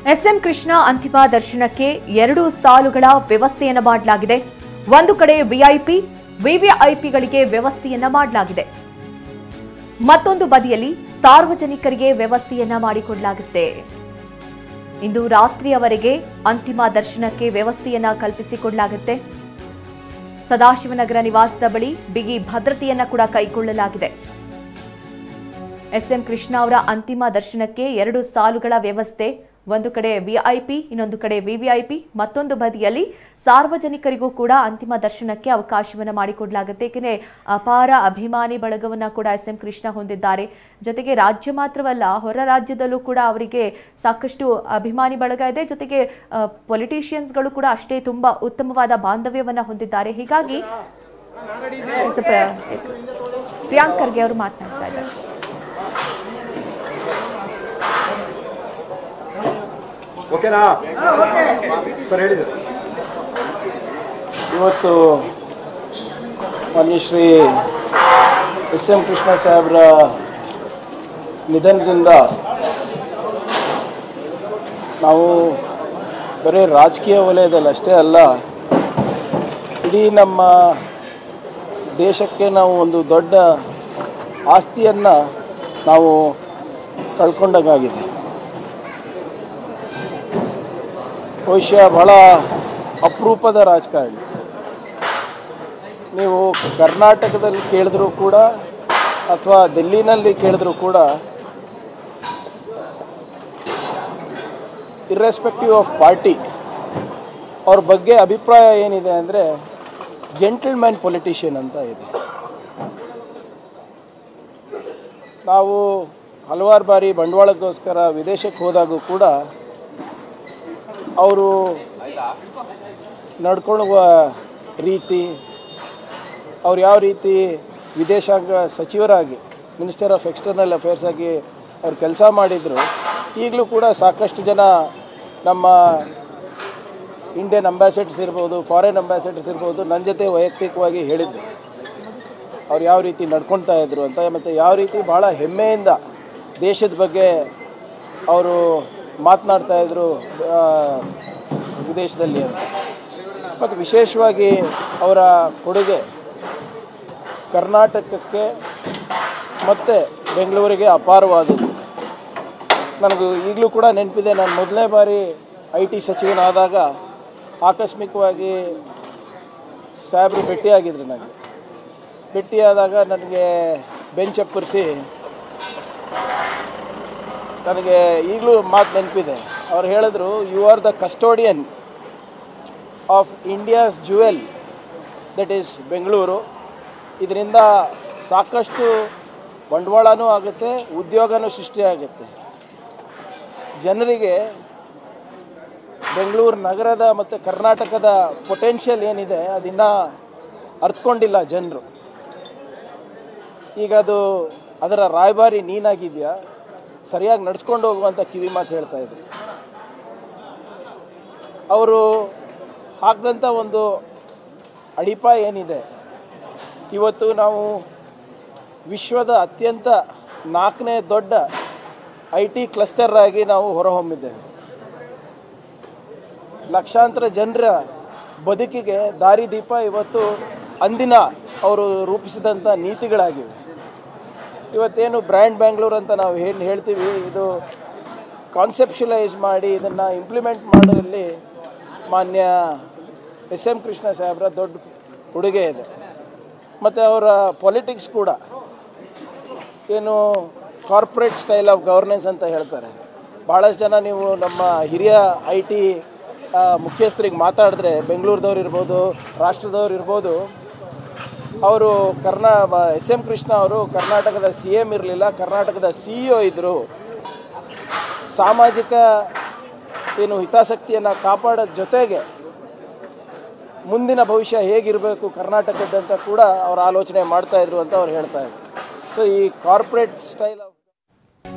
S M Krishna ಅಂತಿಮ ದರ್ಶನಕ್ಕೆ 2 ಸಾಲುಗಳ ವ್ಯವಸ್ಥೆಯನ್ನ ಮಾಡಲಾಗಿದೆ. ಒಂದು ಕಡೆ ವಿಐಪಿ, ವಿವಿಐಪಿಗಳಿಗೆ ವ್ಯವಸ್ಥೆಯನ್ನ ಮಾಡಲಾಗಿದೆ. ಮತ್ತೊಂದು ಬದಿಯಲ್ಲಿ ಸಾರ್ವಜನಿಕರಿಗೆ ವ್ಯವಸ್ಥೆಯನ್ನ ಮಾಡಿಕೊಡಲಾಗುತ್ತೆ. ಇಂದು ರಾತ್ರಿಯವರೆಗೆ ಅಂತಿಮ ದರ್ಶನಕ್ಕೆ ವ್ಯವಸ್ಥೆಯನ್ನ ಕಲ್ಪಿಸಿಕೊಡಲಾಗುತ್ತೆ. ಸದಾಶಿವನಗರ ನಿವಾಸದ ಬಳಿ ಬಿಗಿ ಭದ್ರತೆಯನ್ನ ಕೂಡ ಕೈಗೊಳ್ಳಲಾಗಿದೆ. ಎಸ್ಎಂ ಕೃಷ್ಣ ಅವರ ಅಂತಿಮ ದರ್ಶನಕ್ಕೆ 2 ಸಾಲುಗಳ ವ್ಯವಸ್ಥೆ, ಒಂದು ಕಡೆ ವಿಐಪಿ, ಇನ್ನೊಂದು ಕಡೆ ವಿವಿಐಪಿ, ಮತ್ತೊಂದು ಬದಿಯಲ್ಲಿ ಸಾರ್ವಜನಿಕರಿಗೂ ಕೂಡ ಅಂತಿಮ ದರ್ಶನಕ್ಕೆ ಅವಕಾಶವನ್ನು ಮಾಡಿಕೊಡಲಾಗುತ್ತೆ. ಏಕೆಂದರೆ ಅಪಾರ ಅಭಿಮಾನಿ ಬಳಗವನ್ನ ಕೂಡ ಎಸ್ಎಂ ಕೃಷ್ಣ ಹೊಂದಿದ್ದಾರೆ. ಜೊತೆಗೆ ರಾಜ್ಯ ಮಾತ್ರವಲ್ಲ, ಹೊರ ರಾಜ್ಯದಲ್ಲೂ ಕೂಡ ಅವರಿಗೆ ಸಾಕಷ್ಟು ಅಭಿಮಾನಿ ಬಳಗ ಇದೆ. ಜೊತೆಗೆ ಪೊಲಿಟಿಷಿಯನ್ಸ್ಗಳು ಕೂಡ ಅಷ್ಟೇ ತುಂಬಾ ಉತ್ತಮವಾದ ಬಾಂಧವ್ಯವನ್ನ ಹೊಂದಿದ್ದಾರೆ. ಹೀಗಾಗಿ ಪ್ರಿಯಾಂಕ್ ಖರ್ಗೆ ಅವರು ಮಾತನಾಡ್ತಾ ಇದ್ದಾರೆ. ಓಕೆನಾ ಸರ್, ಹೇಳಿದ್ರು. ಇವತ್ತು ಮಾನ್ಯ ಶ್ರೀ ಎಸ್ಎಂ ಕೃಷ್ಣ ಸಾಹೇಬ್ರ ನಿಧನದಿಂದ ನಾವು ಬರೀ ರಾಜಕೀಯ ವಲಯದಲ್ಲಿ ಅಷ್ಟೇ ಅಲ್ಲ, ಇಡೀ ನಮ್ಮ ದೇಶಕ್ಕೆ ನಾವು ಒಂದು ದೊಡ್ಡ ಆಸ್ತಿಯನ್ನು ನಾವು ಕಳ್ಕೊಂಡಾಗಿದೆ. ಬಹುಶಃ ಬಹಳ ಅಪರೂಪದ ರಾಜಕಾರಣಿ. ನೀವು ಕರ್ನಾಟಕದಲ್ಲಿ ಕೇಳಿದ್ರೂ ಕೂಡ ಅಥವಾ ದಿಲ್ಲಿನಲ್ಲಿ ಕೇಳಿದ್ರೂ ಕೂಡ ಇರ್ರೆಸ್ಪೆಕ್ಟಿವ್ ಆಫ್ ಪಾರ್ಟಿ ಅವ್ರ ಬಗ್ಗೆ ಅಭಿಪ್ರಾಯ ಏನಿದೆ ಅಂದರೆ ಜೆಂಟಲ್ಮ್ಯಾನ್ ಪೊಲಿಟಿಷಿಯನ್ ಅಂತ ಇದೆ. ನಾವು ಹಲವಾರು ಬಾರಿ ಬಂಡವಾಳಕ್ಕೋಸ್ಕರ ವಿದೇಶಕ್ಕೆ ಹೋದಾಗೂ ಕೂಡ ಅವರು ನಡ್ಕೊಳ್ಳುವ ರೀತಿ, ಅವ್ರು ಯಾವ ರೀತಿ ವಿದೇಶಾಂಗ ಸಚಿವರಾಗಿ, ಮಿನಿಸ್ಟರ್ ಆಫ್ ಎಕ್ಸ್ಟರ್ನಲ್ ಅಫೇರ್ಸ್ ಆಗಿ ಅವ್ರು ಕೆಲಸ ಮಾಡಿದರು. ಈಗಲೂ ಕೂಡ ಸಾಕಷ್ಟು ಜನ ನಮ್ಮ ಇಂಡಿಯನ್ ಅಂಬಾಸಿಡರ್ಸ್ ಇರ್ಬೋದು, ಫಾರಿನ್ ಅಂಬಾಸಿಡರ್ಸ್ ಇರ್ಬೋದು, ನನ್ನ ಜೊತೆ ವೈಯಕ್ತಿಕವಾಗಿ ಹೇಳಿದ್ದು ಅವ್ರು ಯಾವ ರೀತಿ ನಡ್ಕೊಳ್ತಾ ಇದ್ರು ಅಂತ, ಮತ್ತು ಯಾವ ರೀತಿ ಭಾಳ ಹೆಮ್ಮೆಯಿಂದ ದೇಶದ ಬಗ್ಗೆ ಅವರು ಮಾತನಾಡ್ತಾಯಿದ್ರು ವಿದೇಶದಲ್ಲಿ ಅಂತ. ಮತ್ತು ವಿಶೇಷವಾಗಿ ಅವರ ಕೊಡುಗೆ ಕರ್ನಾಟಕಕ್ಕೆ ಮತ್ತು ಬೆಂಗಳೂರಿಗೆ ಅಪಾರವಾದದ್ದು. ನನಗೂ ಈಗಲೂ ಕೂಡ ನೆನಪಿದೆ, ನಾನು ಮೊದಲನೇ ಬಾರಿ IT ಸಚಿವನಾದಾಗ ಆಕಸ್ಮಿಕವಾಗಿ ಸಾಹೇಬರು ಭೇಟಿಯಾಗಿದ್ರು. ಭೇಟಿಯಾದಾಗ ನನಗೆ ಬೆಂಚ್ ಅಪ್ಪರಿಸಿ, ನನಗೆ ಈಗಲೂ ಮಾತು ನೆನಪಿದೆ. ಅವ್ರು ಹೇಳಿದ್ರು, you are the custodian of India's jewel that is Bengaluru. ಇದರಿಂದ ಸಾಕಷ್ಟು ಬಂಡವಾಳನೂ ಆಗುತ್ತೆ, ಉದ್ಯೋಗನೂ ಸೃಷ್ಟಿಯಾಗುತ್ತೆ. ಜನರಿಗೆ ಬೆಂಗಳೂರು ನಗರದ ಮತ್ತು ಕರ್ನಾಟಕದ ಪೊಟೆನ್ಷಿಯಲ್ ಏನಿದೆ ಅದನ್ನು ಅರ್ಥಕೊಂಡಿಲ್ಲ ಜನರು. ಈಗ ಅದರ ರಾಯಭಾರಿ ನೀನಾಗಿದೆಯಾ, ಸರಿಯಾಗಿ ನಡ್ಸ್ಕೊಂಡು ಹೋಗುವಂಥ ಕಿವಿ ಮಾತು ಹೇಳ್ತಾ ಇದ್ರು. ಅವರು ಹಾಕಿದಂಥ ಒಂದು ಅಡಿಪಾಯ ಏನಿದೆ, ಇವತ್ತು ನಾವು ವಿಶ್ವದ ಅತ್ಯಂತ 4ನೇ ದೊಡ್ಡ IT ಕ್ಲಸ್ಟರ್ ಆಗಿ ನಾವು ಹೊರಹೊಮ್ಮಿದ್ದೇವೆ. ಲಕ್ಷಾಂತರ ಜನರ ಬದುಕಿಗೆ ದಾರಿದೀಪ ಇವತ್ತು ಅಂದಿನ ಅವರು ರೂಪಿಸಿದಂಥ ನೀತಿಗಳಾಗಿವೆ. ಇವತ್ತೇನು ಬ್ರ್ಯಾಂಡ್ ಬ್ಯಾಂಗ್ಳೂರ್ ಅಂತ ನಾವು ಹೇಳ್ತೀವಿ, ಇದು ಕಾನ್ಸೆಪ್ಷುಲೈಸ್ ಮಾಡಿ ಇದನ್ನು ಇಂಪ್ಲಿಮೆಂಟ್ ಮಾಡೋದ್ರಲ್ಲಿ ಮಾನ್ಯ ಎಸ್ಎಂ ಕೃಷ್ಣ ಸಾಹೇಬ್ರ ದೊಡ್ಡ ಕೊಡುಗೆ ಇದೆ. ಮತ್ತು ಅವರ ಪೊಲಿಟಿಕ್ಸ್ ಕೂಡ ಏನು ಕಾರ್ಪೊರೇಟ್ ಸ್ಟೈಲ್ ಆಫ್ ಗವರ್ನೆನ್ಸ್ ಅಂತ ಹೇಳ್ತಾರೆ. ಭಾಳಷ್ಟು ಜನ ನೀವು ನಮ್ಮ ಹಿರಿಯ IT ಮುಖ್ಯಸ್ಥರಿಗೆ ಮಾತಾಡಿದ್ರೆ, ಬೆಂಗಳೂರದವ್ರು ಇರ್ಬೋದು, ರಾಷ್ಟ್ರದವ್ರು ಇರ್ಬೋದು, ಅವರು ಎಸ್ಎಂ ಕೃಷ್ಣ ಅವರು ಕರ್ನಾಟಕದ CM ಇರಲಿಲ್ಲ, ಕರ್ನಾಟಕದ CEO ಇದ್ದರು. ಸಾಮಾಜಿಕ ಏನು ಹಿತಾಸಕ್ತಿಯನ್ನು ಕಾಪಾಡೋದ ಜೊತೆಗೆ ಮುಂದಿನ ಭವಿಷ್ಯ ಹೇಗಿರಬೇಕು ಕರ್ನಾಟಕದಂತ ಕೂಡ ಅವರು ಆಲೋಚನೆ ಮಾಡ್ತಾಯಿದ್ರು ಅಂತ ಅವ್ರು ಹೇಳ್ತಾಯಿದ್ರು. ಸೊ ಈ ಕಾರ್ಪೊರೇಟ್ ಸ್ಟೈಲ್